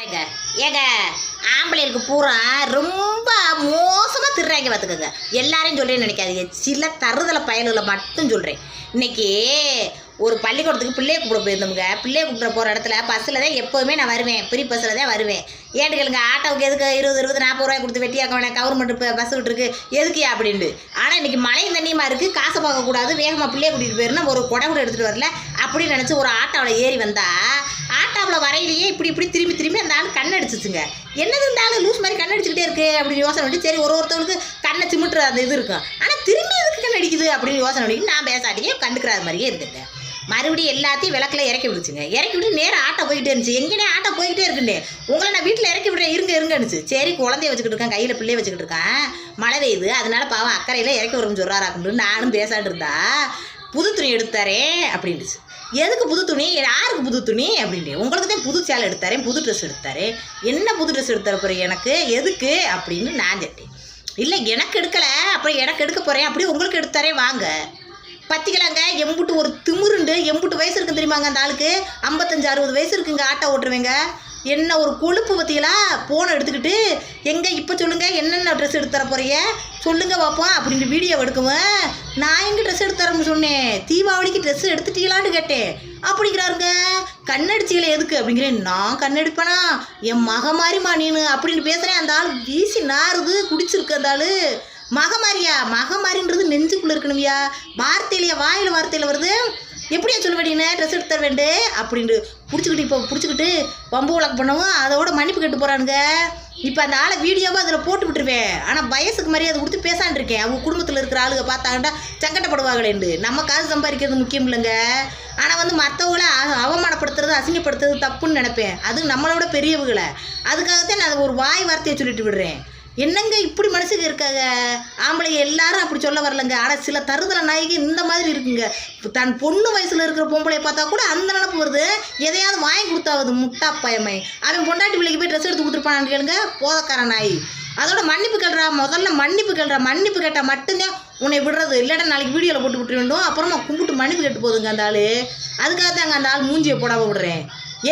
ஏங்க ஏங்க ஆம்பளைகளுக்கு பூரா ரொம்ப மோசமாக திடுறாங்க பார்த்துக்கோங்க. எல்லாரையும் சொல்கிறேன்னு நினைக்காதீங்க, சில தருதலை பயல்களை மட்டும் சொல்கிறேன். இன்றைக்கி ஒரு பள்ளிக்கூடத்துக்கு பிள்ளையை கூப்பிட போயிருந்தோம்ங்க. பிள்ளையை கூப்பிட போகிற இடத்துல பஸ்ஸில் தான் எப்போவுமே நான் வருவேன், ஃப்ரீ பஸ்ஸில் தான் வருவேன். ஏன்னு கேளுங்க, ஆட்டோவுக்கு எதுக்கு 20 40 ரூபாய் கொடுத்து வெட்டியாக்க வேணாம், கவர்மெண்ட் இப்போ பஸ் விட்டுருக்கு எதுக்கியா அப்படின்ட்டு. ஆனால் இன்றைக்கி மழையும் தண்ணியமாக இருக்குது, காசை பார்க்கக்கூடாது, வேகமாக பிள்ளையை கூட்டிகிட்டு போயிருந்தா ஒரு குடை கூட எடுத்துகிட்டு வரல அப்படின்னு நினச்சி ஒரு ஆட்டோவில் ஏறி வந்தால் ஆட்டோவில் வரையிலேயே இப்படி திரும்பி அந்த ஆள் கண்ணடிச்சிச்சுங்க. என்னது இந்த ஆள் லூஸ் மாதிரி கண்ணடிச்சுக்கிட்டே இருக்குது அப்படின்னு யோசனை பண்ணி, சரி ஒருத்தவங்களுக்கு கண்ணை சிமிட்டுற அந்த இது இருக்கும், ஆனால் திரும்பி எதுக்கு கண்ணடிக்குது அப்படின்னு யோசனை பண்ணி நான் பேசாட்டியே கண்டுக்கிறாத மாதிரியே இருந்துங்க. மறுபடியும் எல்லாத்தையும் விளக்கில் இறக்கி விடுச்சுங்க. இறக்கி விட்டு நேரம் ஆட்டோ போய்கிட்டே இருந்துச்சு. எங்கேனே ஆட்டோ போய்கிட்டே இருக்குண்டே, உங்களை நான் வீட்டில் இறக்கி விடுறேன் இருங்கன்னுச்சு. சரி குழந்தைய வச்சுக்கிட்டு இருக்கேன், கையில் பிள்ளைய வச்சுக்கிட்டு இருக்கேன், மழை பெய்யுது, அதனால பாவம் அக்கறையில் இறக்கி வரும்னு சொல்கிறாராக்குன்னு நானும் பேசாட்டு இருந்தா புது துணி எடுத்தாரேன் அப்படின்ட்டுச்சு. எதுக்கு புது துணி, யாருக்கு புது துணி அப்படின்ட்டு. உங்களுக்கு தான் புது சேலை எடுத்தாரேன், புது ட்ரெஸ் எடுத்தாரு. என்ன புது ட்ரெஸ் எடுத்தார போகிறேன் எனக்கு எதுக்கு அப்படின்னு நான் கேட்டேன். இல்லை எனக்கு எடுக்கலை, அப்புறம் எனக்கு எடுக்க போகிறேன், அப்படி உங்களுக்கு எடுத்தாரே வாங்க. பத்திக்கலாங்க, எம்புட்டு ஒரு திமுருண்டு, எம்புட்டு வயசு இருக்குன்னு தெரியுமாங்க அந்த ஆளுக்கு, 55 60 வயசு இருக்குங்க ஆட்டோ ஓட்டுருவேங்க. என்ன ஒரு கொழுப்பு பற்றிகளா ஃபோனை எடுத்துக்கிட்டு எங்கே இப்போ சொல்லுங்கள் என்னென்ன ட்ரெஸ் எடுத்து தர போகிறீங்க சொல்லுங்கள் பார்ப்போம் அப்படின்ட்டு வீடியோ எடுக்குவேன். நான் எங்கே ட்ரெஸ் எடுத்து தரேன்னு சொன்னேன், தீபாவளிக்கு ட்ரெஸ் எடுத்துட்டீங்களான்னு கேட்டேன். அப்படிங்கிறாருங்க. கண்ணடிச்சிகளை எதுக்கு அப்படிங்கிறேன். நான் கண்ணடிப்பேனா, என் மக மாதிரிமா நீனு அப்படின்னு பேசுகிறேன். அந்த ஆள் வீசி நாறுது, குடிச்சிருக்கு அந்த ஆள். மகமாரியா, மகமாரின்றது நெஞ்சுக்குள்ளே இருக்கணும்யா, வார்த்தையிலையா வாயில் வார்த்தையில் வருது. எப்படியா சொல்லுவேன் ட்ரெஸ் எடுத்து தர வேண்டு அப்படின்ட்டு பிடிச்சிக்கிட்டு வம்பு வழக்கு பண்ணவும் அதோட மன்னிப்பு கேட்டு போகிறானுங்க. இப்போ அந்த ஆளை வீடியோவாக அதில் போட்டு விட்டுருவேன். ஆனால் வயசுக்கு மரியாதை கொடுத்து பேசான்னு இருக்கேன். அவங்க குடும்பத்தில் இருக்கிற ஆளுங்க பார்த்தாங்கன்னா சங்கடப்படுவாங்களேண்டு. நம்ம காசு சம்பாதிக்கிறது முக்கியம் இல்லைங்க. ஆனால் மற்றவங்கள அவமானப்படுத்துறது அசிங்கப்படுத்துறது தப்புன்னு நினைப்பேன். அது நம்மளோட பெரியவங்களை. அதுக்காகத்தான் நான் ஒரு வாய் வார்த்தையை சொல்லிட்டு விடுறேன். என்னங்க இப்படி மனசுக்கு இருக்காங்க ஆம்பளைங்க எல்லாரும் அப்படி சொல்ல வரலங்க. ஆனால் சில தருதலை நாய்க்கு இந்த மாதிரி இருக்குங்க. தன் பொண்ணு வயசில் இருக்கிற பொம்பளையை பார்த்தா கூட அந்த நினப்பு வருது. எதையாவது வாங்கி கொடுத்தாவது முட்டா பயமை. அவன் பொண்டாட்டி பிள்ளைக்கு போய் ட்ரெஸ் எடுத்து கொடுத்துருப்பான்னு கேளுங்க, போதக்கார நாய். அதோட மன்னிப்பு கேள்றா, முதல்ல மன்னிப்பு கேள்றா. மன்னிப்பு கேட்டால் மட்டும்தான் உன்னை விடுறது, இல்லாட்டா நாளைக்கு வீடியோவில் போட்டு விட்டு வேண்டும். அப்புறமா கும்பிட்டு மன்னிப்பு கேட்டு போதுங்க அந்த ஆள். அதுக்காக தாங்க அந்த ஆள் மூஞ்சியை போடாமல் விடுறேன்.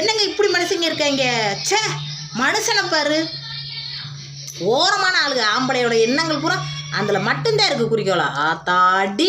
என்னங்க இப்படி மனுஷங்க இருக்காங்க, சே மனுஷனை பாரு. ஓரமான ஆளுங்க, ஆம்பளையோட எண்ணங்கள் பூரா அதில் மட்டும்தான் இருக்குது குறிக்கோளா. ஆத்தாடி.